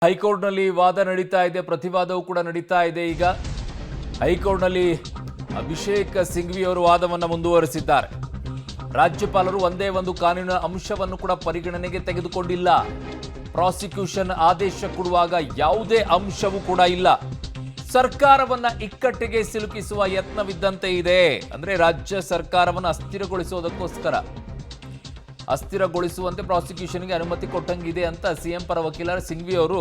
ಹೈಕೋರ್ಟ್ನಲ್ಲಿ ವಾದ ನಡೀತಾ ಇದೆ, ಪ್ರತಿವಾದವೂ ಕೂಡ ನಡೀತಾ ಇದೆ. ಈಗ ಹೈಕೋರ್ಟ್ನಲ್ಲಿ ಅಭಿಷೇಕ್ ಸಿಂಘ್ವಿ ಅವರು ವಾದವನ್ನು ಮುಂದುವರಿಸಿದ್ದಾರೆ. ರಾಜ್ಯಪಾಲರು ಒಂದೇ ಒಂದು ಕಾನೂನಿನ ಅಂಶವನ್ನು ಕೂಡ ಪರಿಗಣನೆಗೆ ತೆಗೆದುಕೊಂಡಿಲ್ಲ. ಪ್ರಾಸಿಕ್ಯೂಷನ್ ಆದೇಶ ಕೊಡುವಾಗ ಯಾವುದೇ ಅಂಶವೂ ಕೂಡ ಇಲ್ಲ. ಸರ್ಕಾರವನ್ನ ಇಕ್ಕಟ್ಟಿಗೆ ಸಿಲುಕಿಸುವ ಯತ್ನವಿದ್ದಂತೆ ಇದೆ. ಅಂದ್ರೆ ರಾಜ್ಯ ಸರ್ಕಾರವನ್ನು ಅಸ್ಥಿರಗೊಳಿಸುವಂತೆ ಪ್ರಾಸಿಕ್ಯೂಷನ್ಗೆ ಅನುಮತಿ ಕೊಟ್ಟಂಗಿದೆ ಅಂತ ಸಿಎಂ ಪರ ವಕೀಲ ಸಿಂಘ್ವಿ ಅವರು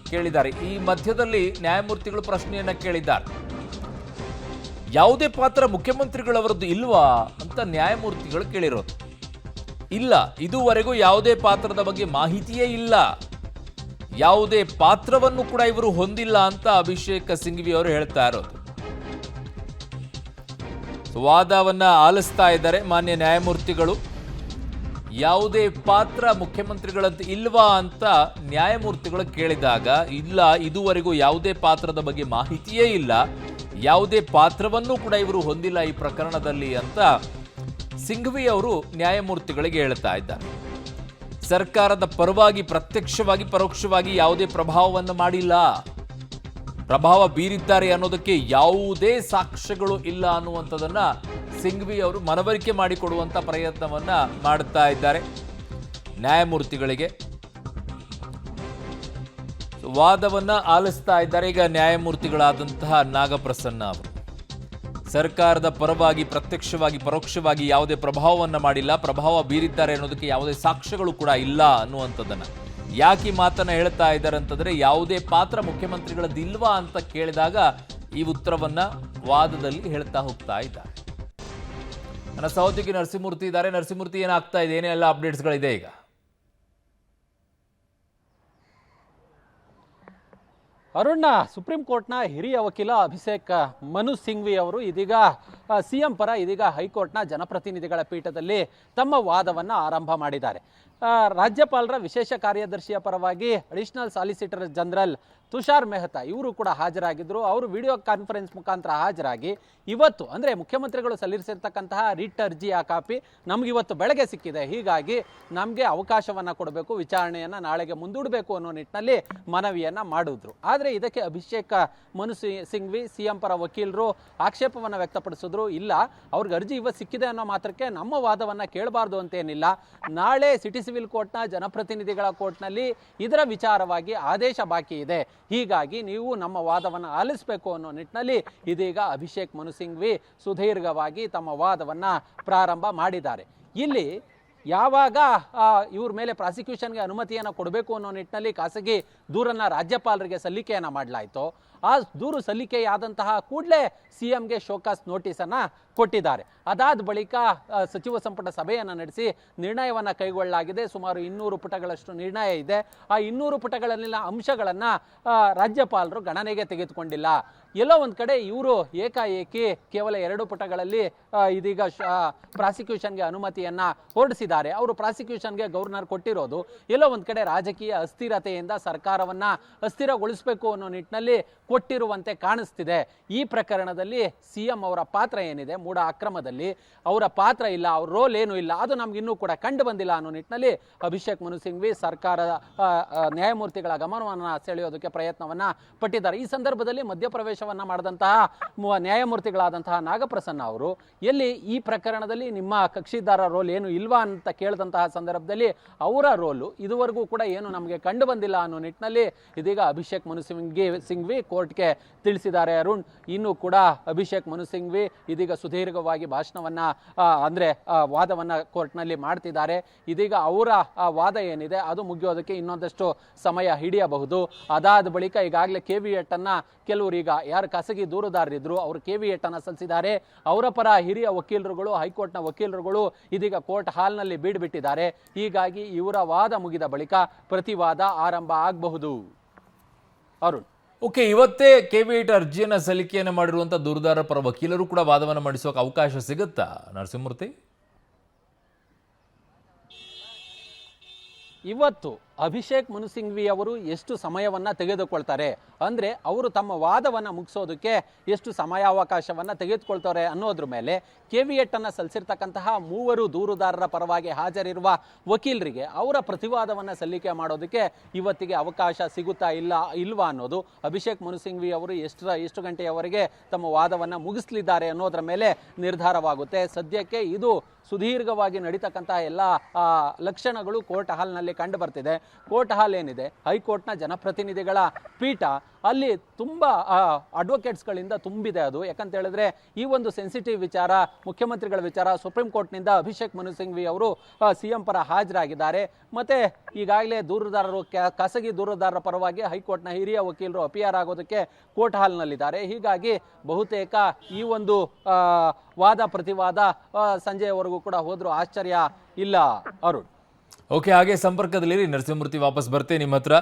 ಕೇಳಿದ್ದಾರೆ. ಈ ಮಧ್ಯದಲ್ಲಿ ನ್ಯಾಯಮೂರ್ತಿಗಳು ಪ್ರಶ್ನೆಯನ್ನ ಕೇಳಿದ್ದಾರೆ. ಯಾವುದೇ ಪಾತ್ರ ಮುಖ್ಯಮಂತ್ರಿಗಳವರದ್ದು ಇಲ್ವಾ ಅಂತ ನ್ಯಾಯಮೂರ್ತಿಗಳು ಕೇಳಿರೋದು. ಇಲ್ಲ, ಇದುವರೆಗೂ ಯಾವುದೇ ಪಾತ್ರದ ಬಗ್ಗೆ ಮಾಹಿತಿಯೇ ಇಲ್ಲ, ಯಾವುದೇ ಪಾತ್ರವನ್ನು ಕೂಡ ಇವರು ಹೊಂದಿಲ್ಲ ಅಂತ ಅಭಿಷೇಕ್ ಸಿಂಘ್ವಿ ಅವರು ಹೇಳ್ತಾ ಇರೋದು. ವಾದವನ್ನ ಆಲಿಸ್ತಾ ಇದ್ದಾರೆ ಮಾನ್ಯ ನ್ಯಾಯಮೂರ್ತಿಗಳು. ಯಾವುದೇ ಪಾತ್ರ ಮುಖ್ಯಮಂತ್ರಿಗಳದ್ದು ಇಲ್ವಾ ಅಂತ ನ್ಯಾಯಮೂರ್ತಿಗಳು ಕೇಳಿದಾಗ, ಇಲ್ಲ, ಇದುವರೆಗೂ ಯಾವುದೇ ಪಾತ್ರದ ಬಗ್ಗೆ ಮಾಹಿತಿಯೇ ಇಲ್ಲ, ಯಾವುದೇ ಪಾತ್ರವನ್ನು ಕೂಡ ಇವರು ಹೊಂದಿಲ್ಲ ಈ ಪ್ರಕರಣದಲ್ಲಿ ಅಂತ ಸಿಂಘ್ವಿ ಅವರು ನ್ಯಾಯಮೂರ್ತಿಗಳಿಗೆ ಹೇಳ್ತಾ ಇದ್ದಾರೆ. ಸರ್ಕಾರದ ಪರವಾಗಿ ಪ್ರತ್ಯಕ್ಷವಾಗಿ ಪರೋಕ್ಷವಾಗಿ ಯಾವುದೇ ಪ್ರಭಾವವನ್ನು ಮಾಡಿಲ್ಲ, ಪ್ರಭಾವ ಬೀರಿದ್ದಾರೆ ಅನ್ನೋದಕ್ಕೆ ಯಾವುದೇ ಸಾಕ್ಷ್ಯಗಳು ಇಲ್ಲ ಅನ್ನುವಂಥದ್ದನ್ನ ಸಿಂಘ್ವಿ ಅವರು ಮನವರಿಕೆ ಮಾಡಿಕೊಡುವಂತ ಪ್ರಯತ್ನವನ್ನ ಮಾಡ್ತಾ ಇದ್ದಾರೆ ನ್ಯಾಯಮೂರ್ತಿಗಳಿಗೆ. ವಾದವನ್ನ ಆಲಿಸ್ತಾ ಇದ್ದಾರೆ ಈಗ ನ್ಯಾಯಮೂರ್ತಿಗಳಾದಂತಹ ನಾಗಪ್ರಸನ್ನ ಅವರು. ಸರ್ಕಾರದ ಪರವಾಗಿ ಪ್ರತ್ಯಕ್ಷವಾಗಿ ಪರೋಕ್ಷವಾಗಿ ಯಾವುದೇ ಪ್ರಭಾವವನ್ನು ಮಾಡಿಲ್ಲ, ಪ್ರಭಾವ ಬೀರಿದ್ದಾರೆ ಅನ್ನೋದಕ್ಕೆ ಯಾವುದೇ ಸಾಕ್ಷ್ಯಗಳು ಕೂಡ ಇಲ್ಲ ಅನ್ನುವಂಥದ್ದನ್ನ ಯಾಕೆ ಮಾತನ್ನ ಹೇಳ್ತಾ ಇದ್ದಾರೆ ಅಂತಂದ್ರೆ, ಯಾವುದೇ ಪಾತ್ರ ಮುಖ್ಯಮಂತ್ರಿಗಳದ್ದಿಲ್ವಾ ಅಂತ ಕೇಳಿದಾಗ ಈ ಉತ್ತರವನ್ನ ವಾದದಲ್ಲಿ ಹೇಳ್ತಾ ಹೋಗ್ತಾ ಇದ್ದಾರೆ. ನನ್ನ ಸಹೋದ್ಯೋಗಿ ನರಸಿಂಹಮೂರ್ತಿ ಇದ್ದಾರೆ. ನರಸಿಂಹಮೂರ್ತಿ, ಏನಾಗ್ತಾ ಇದೆ, ಏನೆಲ್ಲ ಅಪ್ಡೇಟ್ಸ್ಗಳಿದೆ ಈಗ? ಅರುಣ್, ಸುಪ್ರೀಂ ಕೋರ್ಟ್ನ ಹಿರಿಯ ವಕೀಲ ಅಭಿಷೇಕ್ ಮನು ಸಿಂಘ್ವಿ ಅವರು ಇದೀಗ ಸಿಎಂ ಪರ ಇದೀಗ ಹೈಕೋರ್ಟ್ನ ಜನಪ್ರತಿನಿಧಿಗಳ ಪೀಠದಲ್ಲಿ ತಮ್ಮ ವಾದವನ್ನು ಆರಂಭ ಮಾಡಿದ್ದಾರೆ. ರಾಜ್ಯಪಾಲರ ವಿಶೇಷ ಕಾರ್ಯದರ್ಶಿಯ ಪರವಾಗಿ additional solicitor general Tushar Mehta ಇವರು ಕೂಡ ಹಾಜರಾಗಿದ್ದರು. ಅವರು ವಿಡಿಯೋ ಕಾನ್ಫರೆನ್ಸ್ ಮುಖಾಂತರ ಹಾಜರಾಗಿ ಇವತ್ತು ಅಂದರೆ ಮುಖ್ಯಮಂತ್ರಿಗಳು ಸಲ್ಲಿಸಿರ್ತಕ್ಕಂತಹ ರಿಟ್ ಅರ್ಜಿಯ ಕಾಪಿ ನಮ್ಗೆ ಇವತ್ತು ಬೆಳಗ್ಗೆ ಸಿಕ್ಕಿದೆ, ಹೀಗಾಗಿ ನಮಗೆ ಅವಕಾಶವನ್ನು ಕೊಡಬೇಕು, ವಿಚಾರಣೆಯನ್ನು ನಾಳೆಗೆ ಮುಂದೂಡಬೇಕು ಅನ್ನೋ ನಿಟ್ಟಿನಲ್ಲಿ ಮನವಿಯನ್ನು ಮಾಡಿದ್ರು. ಆದರೆ ಇದಕ್ಕೆ ಅಭಿಷೇಕ್ ಮನು ಸಿಂಘ್ವಿ ಸಿಎಂ ಪರ ವಕೀಲರು ಆಕ್ಷೇಪವನ್ನು ವ್ಯಕ್ತಪಡಿಸಿದ್ರು. ಇಲ್ಲ, ಅವ್ರಿಗೆ ಅರ್ಜಿ ಇವತ್ತು ಸಿಕ್ಕಿದೆ ಅನ್ನೋ ಮಾತ್ರಕ್ಕೆ ನಮ್ಮ ವಾದವನ್ನು ಕೇಳಬಾರ್ದು ಅಂತೇನಿಲ್ಲ, ನಾಳೆ ಸಿಟಿ ಸಿವಿಲ್ ಕೋರ್ಟ್ನ ಜನಪ್ರತಿನಿಧಿಗಳ ಕೋರ್ಟ್ನಲ್ಲಿ ಇದರ ವಿಚಾರವಾಗಿ ಆದೇಶ ಬಾಕಿ ಇದೆ, ಹೀಗಾಗಿ ನೀವು ನಮ್ಮ ವಾದವನ್ನು ಆಲಿಸಬೇಕು ಅನ್ನೋ ನಿಟ್ಟಿನಲ್ಲಿ ಇದೀಗ ಅಭಿಷೇಕ್ ಮನು ಸಿಂಘ್ವಿ ಸುದೀರ್ಘವಾಗಿ ತಮ್ಮ ವಾದವನ್ನು ಪ್ರಾರಂಭ ಮಾಡಿದ್ದಾರೆ. ಇಲ್ಲಿ ಯಾವಾಗ ಇವ್ರ ಮೇಲೆ ಪ್ರಾಸಿಕ್ಯೂಷನ್ಗೆ ಅನುಮತಿಯನ್ನು ಕೊಡಬೇಕು ಅನ್ನೋ ನಿಟ್ಟಿನಲ್ಲಿ ಖಾಸಗಿ ದೂರನ್ನು ರಾಜ್ಯಪಾಲರಿಗೆ ಸಲ್ಲಿಕೆಯನ್ನು ಮಾಡಲಾಯಿತು, ಆ ದೂರು ಸಲ್ಲಿಕೆಯಾದಂತಹ ಕೂಡಲೇ ಸಿಎಂಗೆ ಶೋಕಾಸ್ ನೋಟಿಸನ್ನು ಕೊಟ್ಟಿದ್ದಾರೆ. ಅದಾದ ಬಳಿಕ ಸಚಿವ ಸಂಪುಟ ಸಭೆಯನ್ನು ನಡೆಸಿ ನಿರ್ಣಯವನ್ನು ಕೈಗೊಳ್ಳಲಾಗಿದೆ. ಸುಮಾರು 200 ಪುಟಗಳಷ್ಟು ನಿರ್ಣಯ ಇದೆ. ಆ 200 ಪುಟಗಳಲ್ಲಿನ ಅಂಶಗಳನ್ನು ರಾಜ್ಯಪಾಲರು ಗಣನೆಗೆ ತೆಗೆದುಕೊಂಡಿಲ್ಲ. ಎಲ್ಲೋ ಒಂದು ಕಡೆ ಇವರು ಏಕಾಏಕಿ ಕೇವಲ 2 ಪುಟಗಳಲ್ಲಿ ಇದೀಗ ಪ್ರಾಸಿಕ್ಯೂಷನ್ಗೆ ಅನುಮತಿಯನ್ನು ಹೊರಡಿಸಿದ್ದಾರೆ. ಅವರು ಪ್ರಾಸಿಕ್ಯೂಷನ್ಗೆ ಗವರ್ನರ್ ಕೊಟ್ಟಿರೋದು ಎಲ್ಲೋ ಒಂದು ಕಡೆ ರಾಜಕೀಯ ಅಸ್ಥಿರತೆಯಿಂದ ಸರ್ಕಾರವನ್ನು ಅಸ್ಥಿರಗೊಳಿಸಬೇಕು ಅನ್ನೋ ನಿಟ್ಟಿನಲ್ಲಿ ಕೊಟ್ಟಿರುವಂತೆ ಕಾಣಿಸ್ತಿದೆ. ಈ ಪ್ರಕರಣದಲ್ಲಿ ಸಿಎಂ ಅವರ ಪಾತ್ರ ಏನಿದೆ, ಮೂಢ ಅಕ್ರಮದಲ್ಲಿ ಅವರ ಪಾತ್ರ ಇಲ್ಲ, ಅವ್ರ ರೋಲ್ ಏನೂ ಇಲ್ಲ, ಅದು ನಮ್ಗಿನ್ನೂ ಕೂಡ ಕಂಡು ಬಂದಿಲ್ಲ ಅನ್ನೋ ನಿಟ್ಟಿನಲ್ಲಿ ಅಭಿಷೇಕ್ ಮನು ಸಿಂಘ್ವಿ ಸರ್ಕಾರದ ನ್ಯಾಯಮೂರ್ತಿಗಳ ಗಮನವನ್ನು ಸೆಳೆಯೋದಕ್ಕೆ ಪ್ರಯತ್ನವನ್ನು ಪಟ್ಟಿದ್ದಾರೆ. ಈ ಸಂದರ್ಭದಲ್ಲಿ ಮಧ್ಯಪ್ರವೇಶವನ್ನು ಮಾಡಿದಂತಹ ನ್ಯಾಯಮೂರ್ತಿಗಳಾದಂತಹ ನಾಗಪ್ರಸನ್ನ ಅವರು ಎಲ್ಲಿ ಈ ಪ್ರಕರಣದಲ್ಲಿ ನಿಮ್ಮ ಕಕ್ಷಿದಾರ ರೋಲ್ ಏನು ಇಲ್ವಾ ಅಂತ ಕೇಳಿದಂತಹ ಸಂದರ್ಭದಲ್ಲಿ ಅವರ ರೋಲು ಇದುವರೆಗೂ ಕೂಡ ಏನು ನಮಗೆ ಕಂಡು ಬಂದಿಲ್ಲ ಅನ್ನೋ ನಿಟ್ಟಿನಲ್ಲಿ ಇದೀಗ ಅಭಿಷೇಕ್ ಮನು ಸಿಂಘ್ವಿ ಕೋರ್ಟ್ಗೆ ತಿಳಿಸಿದ್ದಾರೆ. ಅರುಣ್, ಇನ್ನೂ ಕೂಡ ಅಭಿಷೇಕ್ ಮನು ಸಿಂಘ್ವಿ ಇದೀಗ ಸುದೀರ್ಘವಾಗಿ ಭಾಷಣವನ್ನು ಅಂದರೆ ವಾದವನ್ನು ಕೋರ್ಟ್ನಲ್ಲಿ ಮಾಡ್ತಿದ್ದಾರೆ. ಇದೀಗ ಅವರ ವಾದ ಏನಿದೆ ಅದು ಮುಗಿಯೋದಕ್ಕೆ ಇನ್ನೊಂದಷ್ಟು ಸಮಯ ಹಿಡಿಯಬಹುದು. ಅದಾದ ಬಳಿಕ ಈಗಾಗಲೇ KVET ಅನ್ನು ಕೆಲವರು ಈಗ ಯಾರು ಖಾಸಗಿ ದೂರುದಾರರಿದ್ರು ಅವರು KVET ಅನ್ನು ಸಲ್ಲಿಸಿದ್ದಾರೆ. ಅವರ ಪರ ಹಿರಿಯ ವಕೀಲರುಗಳು, ಹೈಕೋರ್ಟ್ನ ವಕೀಲರುಗಳು ಇದೀಗ ಕೋರ್ಟ್ ಹಾಲ್ನಲ್ಲಿ ಬೀಡ್ಬಿಟ್ಟಿದ್ದಾರೆ. ಹೀಗಾಗಿ ಇವರ ವಾದ ಮುಗಿದ ಬಳಿಕ ಪ್ರತಿವಾದ ಆರಂಭ ಆಗಬಹುದು. ಅರುಣ್, ಓಕೆ, ಇವತ್ತೇ KVET ಅರ್ಜಿಯನ್ನು ಸಲ್ಲಿಕೆಯನ್ನು ಮಾಡಿರುವಂಥ ದೂರುದಾರರ ಪರ ವಕೀಲರು ಕೂಡ ವಾದವನ್ನು ಮಂಡಿಸೋಕೆ ಅವಕಾಶ ಸಿಗುತ್ತಾ ಇವತ್ತು ಅಭಿಷೇಕ್ ಮನು ಸಿಂಘ್ವಿ ಅವರು ಎಷ್ಟು ಸಮಯವನ್ನ ತೆಗೆದುಕೊಳ್ತಾರೆ ಅಂದ್ರೆ ಅವರು ತಮ್ಮ ವಾದವನ್ನ ಮುಗಿಸೋದಕ್ಕೆ ಎಷ್ಟು ಸಮಯಾವಕಾಶವನ್ನ ತೆಗೆದುಕೊಳ್ತಾರೆ ಅನ್ನೋದ್ರ ಮೇಲೆ ಕೆವಿಯಟ್ ಅನ್ನ ಸಲ್ಲಿಸಿರ್ತಕ್ಕಂತಹ ಮೂವರು ದೂರುದಾರರ ಪರವಾಗಿ ಹಾಜರಿರುವ ವಕೀಲರಿಗೆ ಅವರ ಪ್ರತಿವಾದವನ್ನ ಸಲ್ಲಿಕೆ ಮಾಡೋದಕ್ಕೆ ಇವತ್ತಿಗೆ ಅವಕಾಶ ಸಿಗುತ್ತಾ ಇಲ್ವಾ ಅನ್ನೋದು, ಅಭಿಷೇಕ್ ಮನು ಸಿಂಘ್ವಿ ಅವರು ಎಷ್ಟು ಗಂಟೆಯವರೆಗೆ ತಮ್ಮ ವಾದವನ್ನ ಮುಗಿಸ್ಲಿದ್ದಾರೆ ಅನ್ನೋದ್ರ ಮೇಲೆ ನಿರ್ಧಾರವಾಗುತ್ತೆ. ಸದ್ಯಕ್ಕೆ ಇದು ಸುದೀರ್ಘವಾಗಿ ನಡೀತಕ್ಕಂತಹ ಎಲ್ಲ ಲಕ್ಷಣಗಳು ಕೋರ್ಟ್ ಹಾಲ್ನಲ್ಲಿ ಕಂಡು ಬರ್ತಿದೆ. ಕೋರ್ಟ್ ಹಾಲ್ ಏನಿದೆ, ಹೈಕೋರ್ಟ್ನ ಜನಪ್ರತಿನಿಧಿಗಳ ಪೀಠ, ಅಲ್ಲಿ ತುಂಬಾ ಅಡ್ವೊಕೇಟ್ಸ್ಗಳಿಂದ ತುಂಬಿದೆ ಅದು. ಯಾಕಂತ ಹೇಳಿದ್ರೆ ಈ ಒಂದು ಸೆನ್ಸಿಟಿವ್ ವಿಚಾರ, ಮುಖ್ಯಮಂತ್ರಿಗಳ ವಿಚಾರ, ಸುಪ್ರೀಂ ಕೋರ್ಟ್ನಿಂದ ಅಭಿಷೇಕ್ ಮನು ಸಿಂಘ್ವಿ ಅವರು ಸಿಎಂ ಪರ ಹಾಜರಾಗಿದ್ದಾರೆ. ಮತ್ತೆ ಈಗಾಗಲೇ ದೂರುದಾರರು, ಖಾಸಗಿ ದೂರುದಾರರ ಪರವಾಗಿ ಹೈಕೋರ್ಟ್ನ ಹಿರಿಯ ವಕೀಲರು ಅಪಿಯರ್ ಆಗೋದಕ್ಕೆ ಕೋರ್ಟ್ ಹಾಲ್ನಲ್ಲಿದ್ದಾರೆ. ಹೀಗಾಗಿ ಬಹುತೇಕ ಈ ಒಂದು ವಾದ ಪ್ರತಿವಾದ ಸಂಜೆಯವರೆಗೂ ಕೂಡ ಹೋದ್ರೂ ಆಶ್ಚರ್ಯ ಇಲ್ಲ. ಅರುಣ್, ಓಕೆ, ಹಾಗೆ ಸಂಪರ್ಕದಲ್ಲಿ ನರಸಿಂಹಮೂರ್ತಿ ವಾಪಸ್ ಬರ್ತೇನೆ ನಿಮ್ಮ ಹತ್ರ.